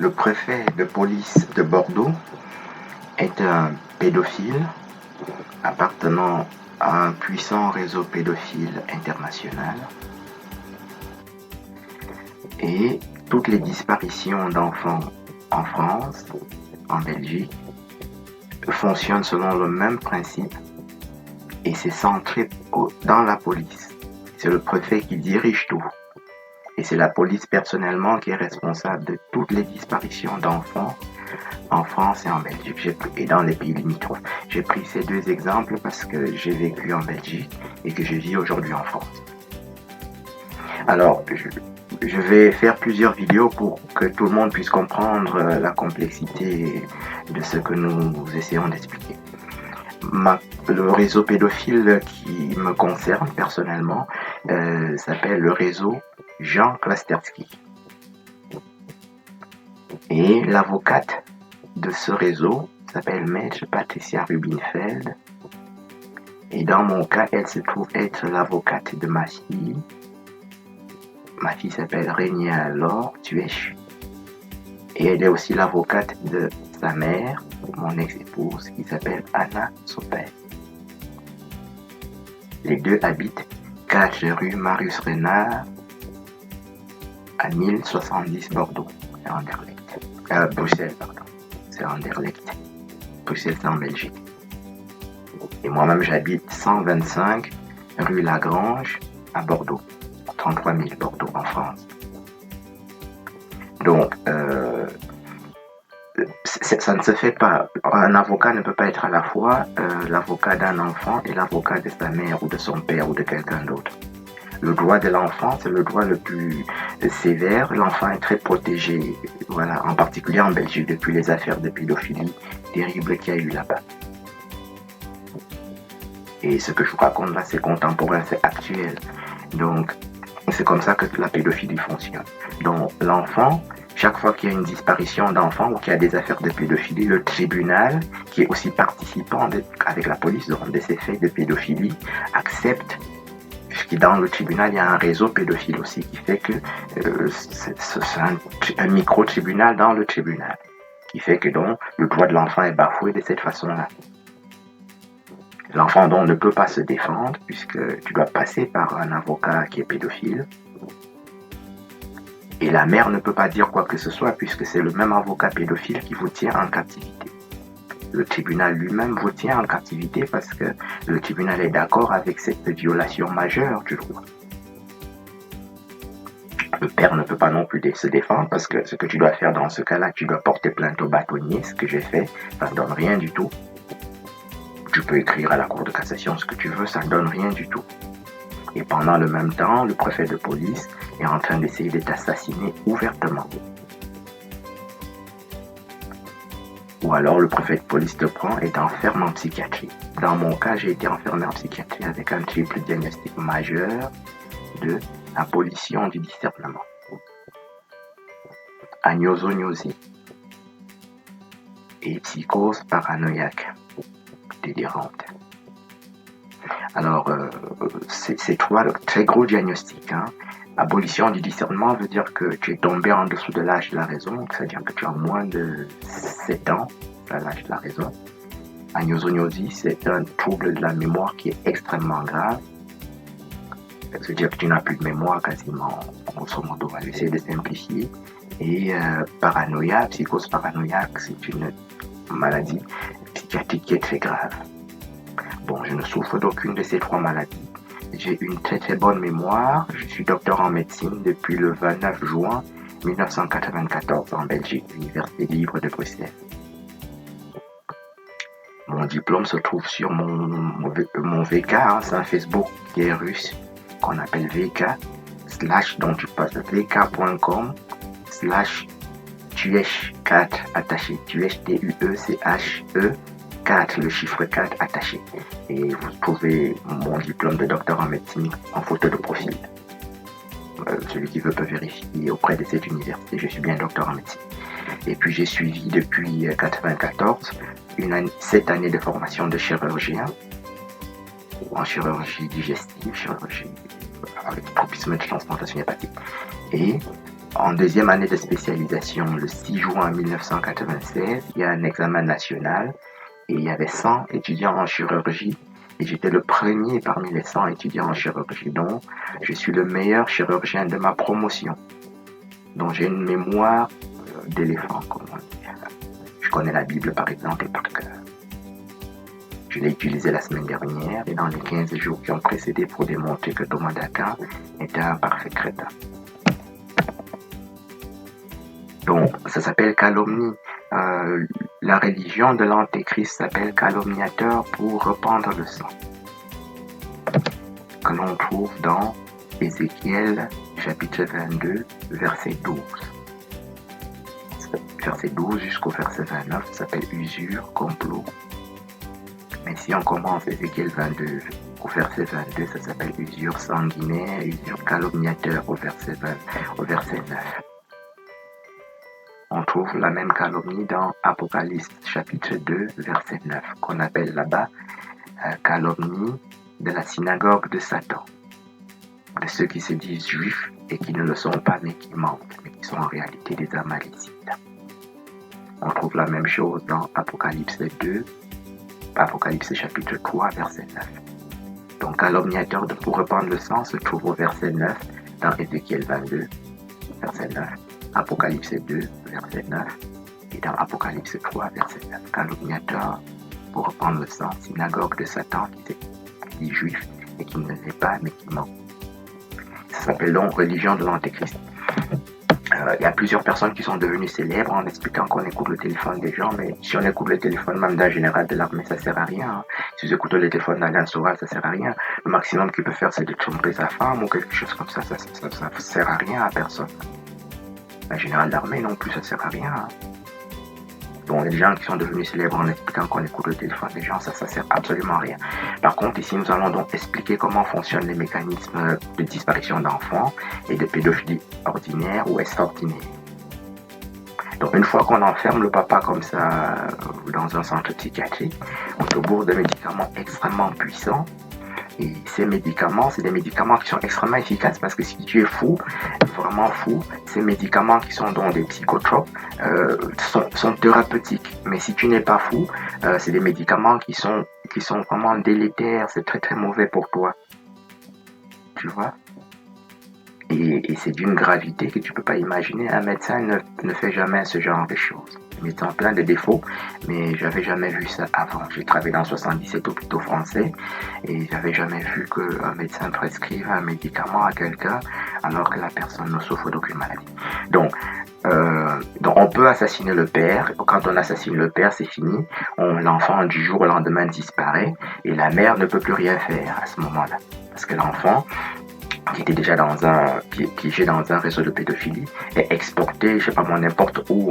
Le préfet de police de Bordeaux est un pédophile appartenant à un puissant réseau pédophile international. Et toutes les disparitions d'enfants en France, en Belgique, fonctionnent selon le même principe et c'est centré dans la police. C'est le préfet qui dirige tout. Et c'est la police personnellement qui est responsable de toutes les disparitions d'enfants en France et en Belgique et dans les pays limitrophes. J'ai pris ces deux exemples parce que j'ai vécu en Belgique et que je vis aujourd'hui en France. Alors, je vais faire plusieurs vidéos pour que tout le monde puisse comprendre la complexité de ce que nous essayons d'expliquer. Le réseau pédophile qui me concerne personnellement s'appelle le réseau Jean Klasterski. Et l'avocate de ce réseau s'appelle Maître Patricia Rubinfeld. Et dans mon cas, elle se trouve être l'avocate de ma fille. Ma fille s'appelle Régnia Laure Tuèche. Et elle est aussi l'avocate de sa mère, mon ex-épouse, qui s'appelle Anna Sopel. Les deux habitent 4 rue Marius Renard à 1070 Bordeaux, c'est Anderlecht. Bruxelles, pardon. C'est Anderlecht. Bruxelles, c'est en Belgique. Et moi-même, j'habite 125 rue Lagrange à Bordeaux. 33 000 Bordeaux en France. Donc, ça ne se fait pas. Un avocat ne peut pas être à la fois l'avocat d'un enfant et l'avocat de sa mère ou de son père ou de quelqu'un d'autre. Le droit de l'enfant, c'est le droit le plus sévère. L'enfant est très protégé, voilà, en particulier en Belgique, depuis les affaires de pédophilie terribles qu'il y a eu là-bas. Et ce que je vous raconte là, c'est contemporain, c'est actuel. Donc, c'est comme ça que la pédophilie fonctionne. Donc, l'enfant, chaque fois qu'il y a une disparition d'enfant ou qu'il y a des affaires de pédophilie, le tribunal, qui est aussi participant avec la police de ces faits de pédophilie, accepte. Puisque dans le tribunal, il y a un réseau pédophile aussi qui fait que c'est un micro-tribunal dans le tribunal. Qui fait que donc, le droit de l'enfant est bafoué de cette façon-là. L'enfant donc ne peut pas se défendre puisque tu dois passer par un avocat qui est pédophile. Et la mère ne peut pas dire quoi que ce soit puisque c'est le même avocat pédophile qui vous tient en captivité. Le tribunal lui-même vous tient en captivité parce que le tribunal est d'accord avec cette violation majeure du droit. Le père ne peut pas non plus se défendre parce que ce que tu dois faire dans ce cas-là, tu dois porter plainte au bâtonnier, ce que j'ai fait, ça ne donne rien du tout. Tu peux écrire à la cour de cassation ce que tu veux, ça ne donne rien du tout. Et pendant le même temps, le préfet de police est en train d'essayer de t'assassiner ouvertement. Ou alors le préfet de police te prend et t'enferme en psychiatrie. Dans mon cas, j'ai été enfermé en psychiatrie avec un triple diagnostic majeur de abolition du discernement. Anosognosie et psychose paranoïaque délirante. Alors, c'est trois très gros diagnostics. Abolition du discernement veut dire que tu es tombé en dessous de l'âge de la raison, c'est-à-dire que tu as moins de 7 ans à l'âge de la raison. Anosognosie, c'est un trouble de la mémoire qui est extrêmement grave. Ça veut dire que tu n'as plus de mémoire quasiment, grosso modo, on va essayer de simplifier. Et paranoïa, psychose paranoïaque, c'est une maladie psychiatrique qui est très grave. Bon, je ne souffre d'aucune de ces trois maladies. J'ai une très très bonne mémoire. Je suis docteur en médecine depuis le 29 juin 1994 en Belgique, l'Université libre de Bruxelles. Mon diplôme se trouve sur mon VK, c'est un Facebook qui est russe, qu'on appelle VK, / dont tu passes vk.com/Tuèche4 attaché, Tuèche Tueche 4, le chiffre 4 attaché. Et vous trouvez mon diplôme de docteur en médecine en photo de profil. Celui qui veut peut vérifier auprès de cette université, je suis bien docteur en médecine. Et puis j'ai suivi depuis 1994 7 années de formation de chirurgien en chirurgie digestive, chirurgie avec tropisme de transplantation hépatique. Et En deuxième année de spécialisation, le 6 juin 1996, il y a un examen national et il y avait 100 étudiants en chirurgie et j'étais le premier parmi les 100 étudiants en chirurgie. Donc, je suis le meilleur chirurgien de ma promotion. Donc, j'ai une mémoire d'éléphant, comme on dit. Je connais la Bible, par exemple, par cœur. Je l'ai utilisée la semaine dernière et dans les 15 jours qui ont précédé pour démontrer que Thomas d'Aquin était un parfait crétin. Donc, ça s'appelle calomnie. La religion de l'Antéchrist s'appelle calomniateur pour répandre le sang. Que l'on trouve dans Ézéchiel, chapitre 22, verset 12. Verset 12 jusqu'au verset 29, ça s'appelle usure, complot. Mais si on commence Ézéchiel 22 au verset 22, ça s'appelle usure sanguinaire, usure calomniateur au verset 9. On trouve la même calomnie dans Apocalypse chapitre 2, verset 9, qu'on appelle là-bas calomnie de la synagogue de Satan, de ceux qui se disent juifs et qui ne le sont pas mais qui mentent, mais qui sont en réalité des amalicites. On trouve la même chose dans Apocalypse chapitre 3, verset 9. Donc calomniateur pour répandre le sang se trouve au verset 9 dans Ézéchiel 22, verset 9. Apocalypse 2, verset 9, et dans Apocalypse 3, verset 9, calomniateur pour reprendre le sang, synagogue de Satan qui dit juif et qui ne l'est pas mais qui ment. Ça s'appelle donc religion de l'Antéchrist. Il y a plusieurs personnes qui sont devenues célèbres en expliquant qu'on écoute le téléphone des gens, mais si on écoute le téléphone même d'un général de l'armée, ça sert à rien. Si vous écoutez le téléphone d'un Soral, ça sert à rien. Le maximum qu'il peut faire, c'est de tromper sa femme ou quelque chose comme ça. Ça sert à rien à personne. Un général d'armée non plus, ça sert à rien. Donc les gens qui sont devenus célèbres en expliquant qu'on écoute le téléphone des gens, ça sert absolument à rien. Par contre, ici, nous allons donc expliquer comment fonctionnent les mécanismes de disparition d'enfants et de pédophilie ordinaire ou extraordinaire. Donc une fois qu'on enferme le papa comme ça dans un centre psychiatrique, on te bourre de médicaments extrêmement puissants. Et ces médicaments, c'est des médicaments qui sont extrêmement efficaces parce que si tu es fou, vraiment fou, ces médicaments qui sont donc des psychotropes sont thérapeutiques. Mais si tu n'es pas fou, c'est des médicaments qui sont vraiment délétères, c'est très très mauvais pour toi. Tu vois ? Et c'est d'une gravité que tu peux pas imaginer. Un médecin ne fait jamais ce genre de choses. Le médecin a plein de défauts, mais j'avais jamais vu ça avant. J'ai travaillé dans 77 hôpitaux français et j'avais jamais vu qu'un médecin prescrive un médicament à quelqu'un alors que la personne ne souffre d'aucune maladie. Donc on peut assassiner le père. Quand on assassine le père, c'est fini. L'enfant du jour au lendemain disparaît et la mère ne peut plus rien faire à ce moment-là. Parce que l'enfant qui était déjà piégé dans un réseau de pédophilie est exporté, je sais pas moi, n'importe où,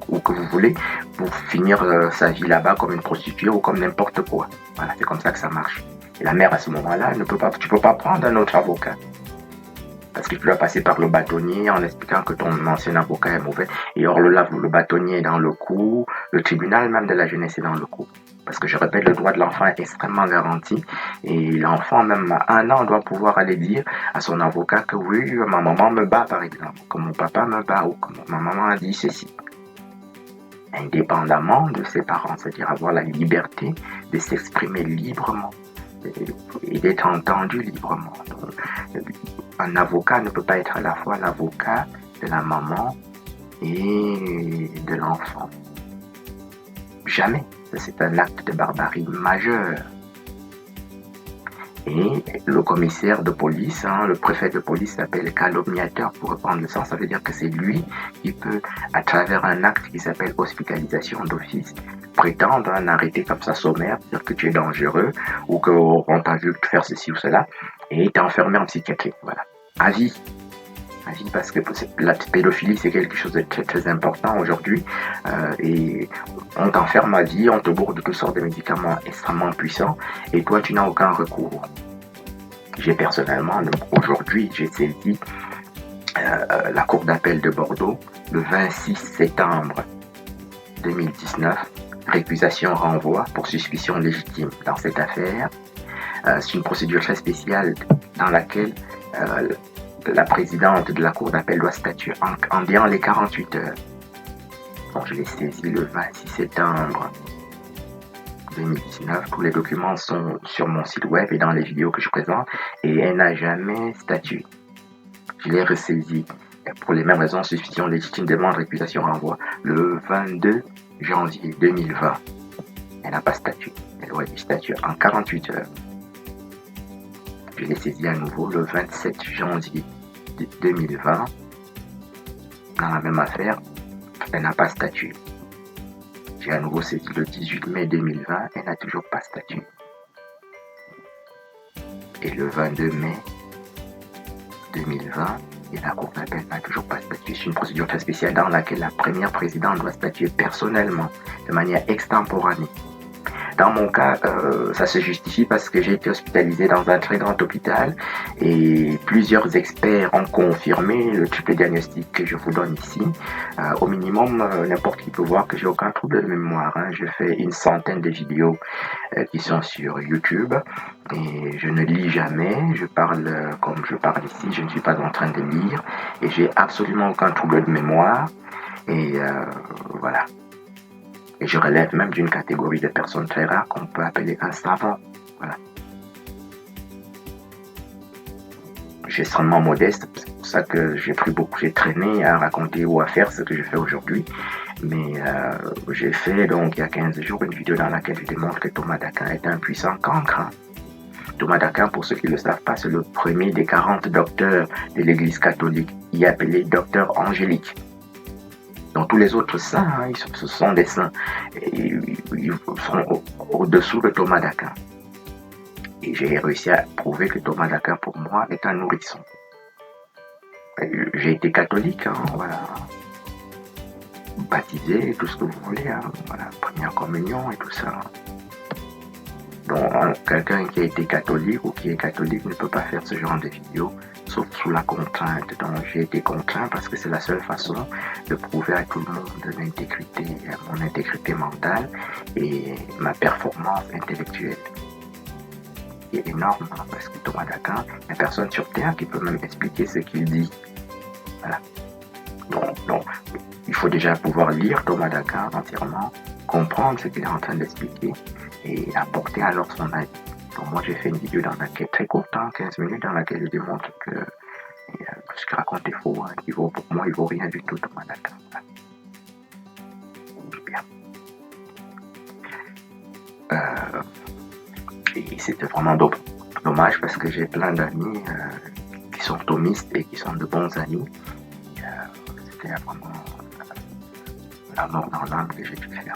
où que vous voulez, pour finir sa vie là-bas comme une prostituée ou comme n'importe quoi. Voilà, c'est comme ça que ça marche. Et la mère à ce moment-là, tu peux pas prendre un autre avocat. Parce que tu dois passer par le bâtonnier en expliquant que ton ancien avocat est mauvais. Et or, le bâtonnier est dans le coup, le tribunal même de la jeunesse est dans le coup. Parce que je répète, le droit de l'enfant est extrêmement garanti. Et l'enfant, même à 1 an, doit pouvoir aller dire à son avocat que oui, ma maman me bat, par exemple. Que mon papa me bat ou que ma maman a dit ceci. Indépendamment de ses parents. C'est-à-dire avoir la liberté de s'exprimer librement. Et d'être entendu librement. Donc, un avocat ne peut pas être à la fois l'avocat de la maman et de l'enfant. Jamais. C'est un acte de barbarie majeur. Et le commissaire de police, le préfet de police s'appelle calomniateur pour reprendre le sens. Ça veut dire que c'est lui qui peut, à travers un acte qui s'appelle hospitalisation d'office, prétendre un arrêté comme ça sommaire, dire que tu es dangereux ou qu'on t'a vu faire ceci ou cela et t'es enfermé en psychiatrie. Voilà. À vie. Parce que la pédophilie c'est quelque chose de très très important aujourd'hui et on t'enferme à vie, on te bourre de toutes sortes de médicaments extrêmement puissants et toi tu n'as aucun recours. J'ai personnellement, aujourd'hui j'ai saisi la cour d'appel de Bordeaux le 26 septembre 2019, récusation renvoi pour suspicion légitime dans cette affaire. C'est une procédure très spéciale dans laquelle la présidente de la cour d'appel doit statuer en disant les 48 heures. Bon, je l'ai saisi le 26 septembre 2019. Tous les documents sont sur mon site web et dans les vidéos que je présente, et elle n'a jamais statué. Je l'ai ressaisi pour les mêmes raisons, suspicion légitime, demande, récusation, renvoi, le 22 janvier 2020. Elle n'a pas statué. Elle aurait dû statuer en 48 heures. Je l'ai saisi à nouveau le 27 janvier 2020. Dans la même affaire, elle n'a pas statué. J'ai à nouveau saisi le 18 mai 2020, elle n'a toujours pas statué. Et le 22 mai 2020, et la cour d'appel n'a toujours pas statué. C'est une procédure très spéciale dans laquelle la première présidente doit statuer personnellement, de manière extemporanée. Dans mon cas, ça se justifie parce que j'ai été hospitalisé dans un très grand hôpital et plusieurs experts ont confirmé le triple diagnostic que je vous donne ici. Au minimum, n'importe qui peut voir que j'ai aucun trouble de mémoire. Je fais une centaine de vidéos qui sont sur YouTube et je ne lis jamais. Je parle comme je parle ici, je ne suis pas en train de lire et j'ai absolument aucun trouble de mémoire. Et voilà. Et je relève même d'une catégorie de personnes très rares qu'on peut appeler un savant. Voilà. Je suis extrêmement modeste, c'est pour ça que j'ai traîné à raconter ou à faire ce que je fais aujourd'hui. Mais j'ai fait donc il y a 15 jours une vidéo dans laquelle je démontre que Thomas d'Aquin est un puissant cancre. Thomas d'Aquin, pour ceux qui ne le savent pas, c'est le premier des 40 docteurs de l'Église catholique, y appelé docteur angélique. Donc tous les autres saints, ce sont des saints. Ils sont au-dessous de Thomas d'Aquin. Et j'ai réussi à prouver que Thomas d'Aquin, pour moi, est un nourrisson. J'ai été catholique, voilà. Baptisé, tout ce que vous voulez, voilà. Première communion et tout ça. Donc quelqu'un qui a été catholique ou qui est catholique ne peut pas faire ce genre de vidéo, sauf sous la contrainte. Donc j'ai été contraint parce que c'est la seule façon de prouver à tout le monde mon intégrité mentale et ma performance intellectuelle. Qui est énorme, parce que Thomas d'Aquin, il n'y a personne sur Terre qui peut même expliquer ce qu'il dit. Voilà. Donc, il faut déjà pouvoir lire Thomas d'Aquin entièrement, comprendre ce qu'il est en train d'expliquer et apporter alors son avis. Donc moi j'ai fait une vidéo dans laquelle, très courte, 15 minutes, dans laquelle je démontre que tout ce qu'il raconte est faux. Pour moi, il vaut rien du tout, Thomas d'Aquin. Bien. Et c'était vraiment dommage parce que j'ai plein d'amis qui sont thomistes et qui sont de bons amis. C'était vraiment la mort dans l'âme que j'ai dû faire.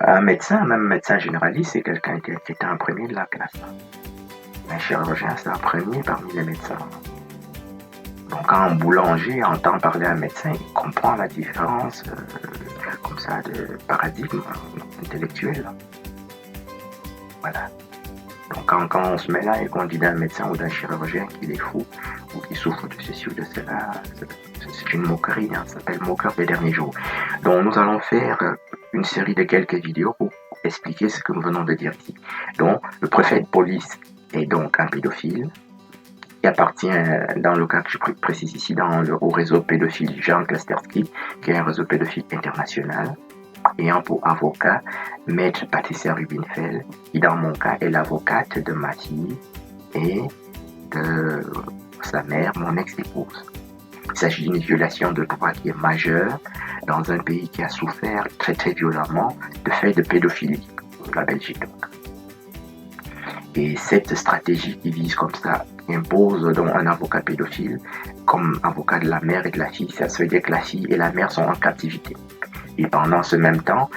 Un médecin, même médecin généraliste, c'est quelqu'un qui était un premier de la classe. Un chirurgien, c'est un premier parmi les médecins. Donc quand un boulanger entend parler à un médecin, il comprend la différence comme ça de paradigme intellectuel. Voilà. Donc quand on se met là et qu'on dit d'un médecin ou d'un chirurgien qu'il est fou ou qu'il souffre de ceci ou de cela, c'est une moquerie, ça s'appelle moqueur des derniers jours. Donc nous allons faire une série de quelques vidéos pour expliquer ce que nous venons de dire ici. Donc le préfet de police est donc un pédophile. Qui appartient, dans le cas que je précise ici, au réseau pédophile Jean Klasterski, qui est un réseau pédophile international, ayant pour avocat Maître Patricia Rubinfeld, qui dans mon cas est l'avocate de ma fille et de sa mère, mon ex-épouse. Il s'agit d'une violation de droit qui est majeure dans un pays qui a souffert très très violemment de faits de pédophilie, la Belgique donc. Et cette stratégie qui vise comme ça impose donc un avocat pédophile comme avocat de la mère et de la fille. Ça veut dire que la fille et la mère sont en captivité. Et pendant ce même temps,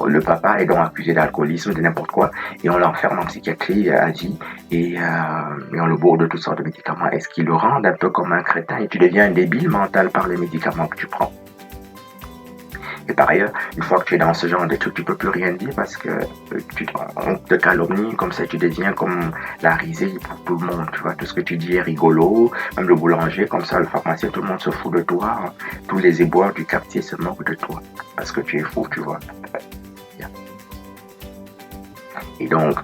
le papa est donc accusé d'alcoolisme, de n'importe quoi, et on l'enferme en psychiatrie à vie et on le bourre de toutes sortes de médicaments. Est-ce qu'il le rend un peu comme un crétin et tu deviens un débile mental par les médicaments que tu prends? Et par ailleurs, une fois que tu es dans ce genre de trucs, tu peux plus rien dire parce que on te calomnie, comme ça tu deviens comme la risée pour tout le monde, tu vois, tout ce que tu dis est rigolo, même le boulanger, comme ça, le pharmacien, tout le monde se fout de toi, tous les éboueurs du quartier se moquent de toi, parce que tu es fou, tu vois. Et donc,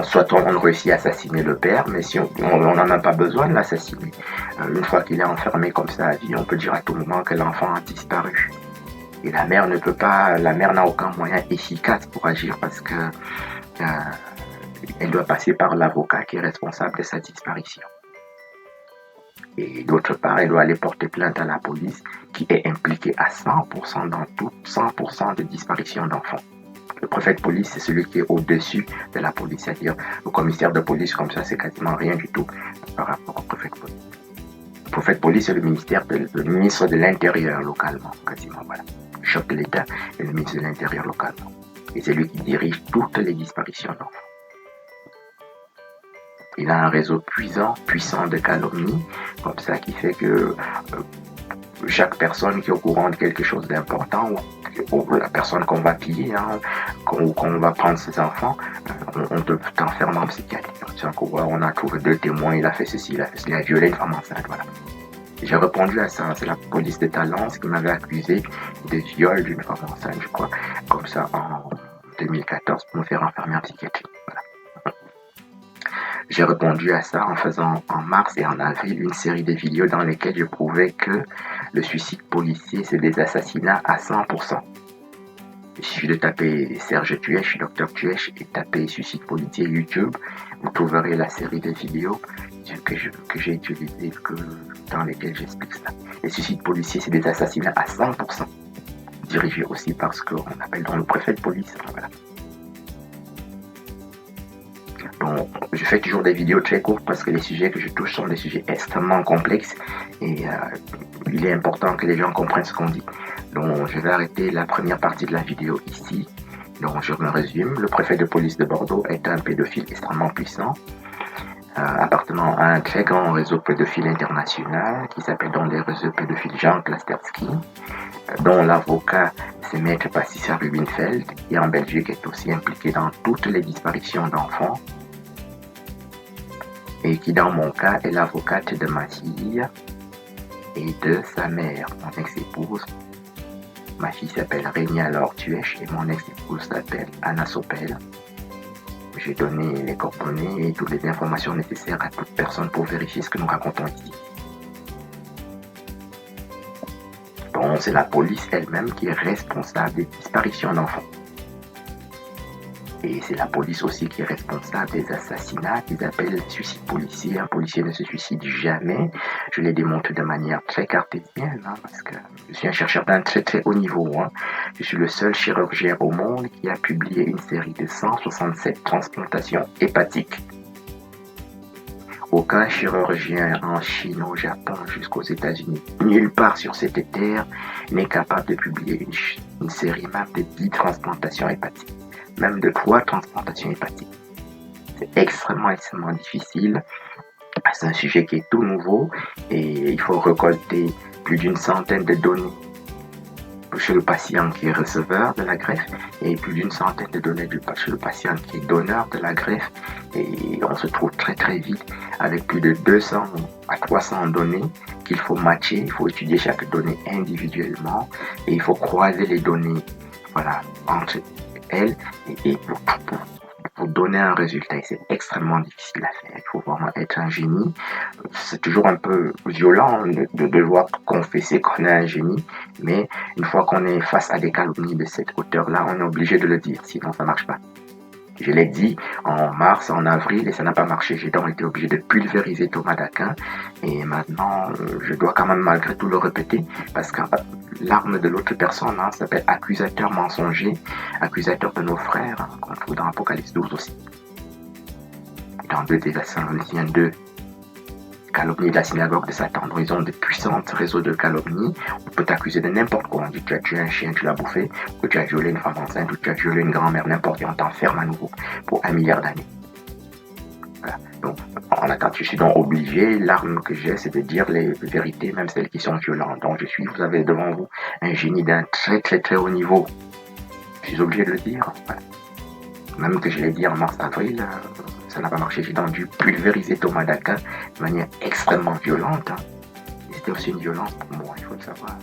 soit on réussit à assassiner le père, mais si on n'en a pas besoin de l'assassiner. Une fois qu'il est enfermé comme ça à vie, on peut dire à tout moment que l'enfant a disparu. Et la mère n'a aucun moyen efficace pour agir parce que elle doit passer par l'avocat qui est responsable de sa disparition. Et d'autre part, elle doit aller porter plainte à la police qui est impliquée à 100% dans tout 100% de disparition d'enfants. Le préfet de police, c'est celui qui est au-dessus de la police, c'est-à-dire le commissaire de police, comme ça, c'est quasiment rien du tout par rapport au préfet de police. Le préfet de police, c'est le ministre de l'Intérieur localement, quasiment, voilà. Le chef de l'État est le ministre de l'Intérieur localement. Et c'est lui qui dirige toutes les disparitions d'enfants. Il a un réseau puissant de calomnie, comme ça, qui fait que chaque personne qui est au courant de quelque chose d'important, ou la personne qu'on va piller, ou qu'on va prendre ses enfants, on t'enferme en psychiatrie. On a trouvé 2 témoins, il a fait ceci, il a violé une femme enceinte, voilà. J'ai répondu à ça, c'est la police de Talence qui m'avait accusé de viol d'une femme enceinte, je crois, comme ça, en 2014, pour me faire enfermer en psychiatrie, voilà. J'ai répondu à ça en faisant en mars et en avril une série de vidéos dans lesquelles je prouvais que le suicide policier, c'est des assassinats à 100%. Il suffit de taper Serge Tuèche, Dr Tuèche, et taper suicide policier YouTube. Vous trouverez la série de vidéos que j'ai utilisées, dans lesquelles j'explique ça. Les suicides policiers, c'est des assassinats à 100%. Dirigés aussi par ce qu'on appelle dans le préfet de police. Voilà. Donc, je fais toujours des vidéos très courtes parce que les sujets que je touche sont des sujets extrêmement complexes et il est important que les gens comprennent ce qu'on dit. Donc, je vais arrêter la première partie de la vidéo ici. Donc, je me résume. Le préfet de police de Bordeaux est un pédophile extrêmement puissant, appartenant à un très grand réseau pédophile international qui s'appelle donc les réseaux pédophiles Jean Klasterski, dont l'avocat c'est Maître Patricia Rubinfeld, qui en Belgique est aussi impliqué dans toutes les disparitions d'enfants, et qui dans mon cas est l'avocate de ma fille et de sa mère, mon ex-épouse. Ma fille s'appelle Régnia Laure Tuèche et mon ex-épouse s'appelle Anna Sopel. J'ai donné les coordonnées et toutes les informations nécessaires à toute personne pour vérifier ce que nous racontons ici. Donc c'est la police elle-même qui est responsable des disparitions d'enfants. Et c'est la police aussi qui est responsable des assassinats qu'ils appellent suicide policier. Un policier ne se suicide jamais. Je l'ai démontré de manière très cartésienne, parce que je suis un chercheur d'un très très haut niveau. Je suis le seul chirurgien au monde qui a publié une série de 167 transplantations hépatiques. Aucun chirurgien en Chine, au Japon, jusqu'aux États-Unis, nulle part sur cette terre n'est capable de publier une série même de 10 transplantations hépatiques. Même de 3 transplantations hépatiques. C'est extrêmement difficile. C'est un sujet qui est tout nouveau et il faut récolter plus d'une centaine de données chez le patient qui est receveur de la greffe et plus d'une centaine de données chez le patient qui est donneur de la greffe. Et on se trouve très très vite avec plus de 200 à 300 données qu'il faut matcher. Il faut étudier chaque donnée individuellement et il faut croiser les données, voilà, entre elles et pour donner un résultat. Et c'est extrêmement difficile à faire. Il faut vraiment être un génie. C'est toujours un peu violent de devoir confesser qu'on est un génie, mais une fois qu'on est face à des calomnies de cette hauteur-là, on est obligé de le dire, sinon ça marche pas. Je l'ai dit en mars, en avril, et ça n'a pas marché. J'ai donc été obligé de pulvériser Thomas d'Aquin. Et maintenant, je dois quand même malgré tout le répéter, parce que l'arme de l'autre personne s'appelle accusateur mensonger, accusateur de nos frères, qu'on trouve dans Apocalypse 12 aussi. Dans 2 Thessaloniciens 2, calomnie de la synagogue de Satan. Donc, ils ont de puissants réseaux de calomnie. On peut t'accuser de n'importe quoi. On dit tu as tué un chien, tu l'as bouffé, ou tu as violé une femme enceinte, ou tu as violé une grand-mère, n'importe quoi. On t'enferme à nouveau pour 1 milliard d'années. Voilà. Donc, en attendant, je suis donc obligé, l'arme que j'ai, c'est de dire les vérités, même celles qui sont violentes. Donc, vous avez devant vous un génie d'un très très très haut niveau. Je suis obligé de le dire. Voilà. Même que je l'ai dit en mars-avril, ça n'a pas marché. J'ai donc dû pulvériser Thomas d'Aquin de manière extrêmement violente. Et c'était aussi une violence pour moi, il faut le savoir.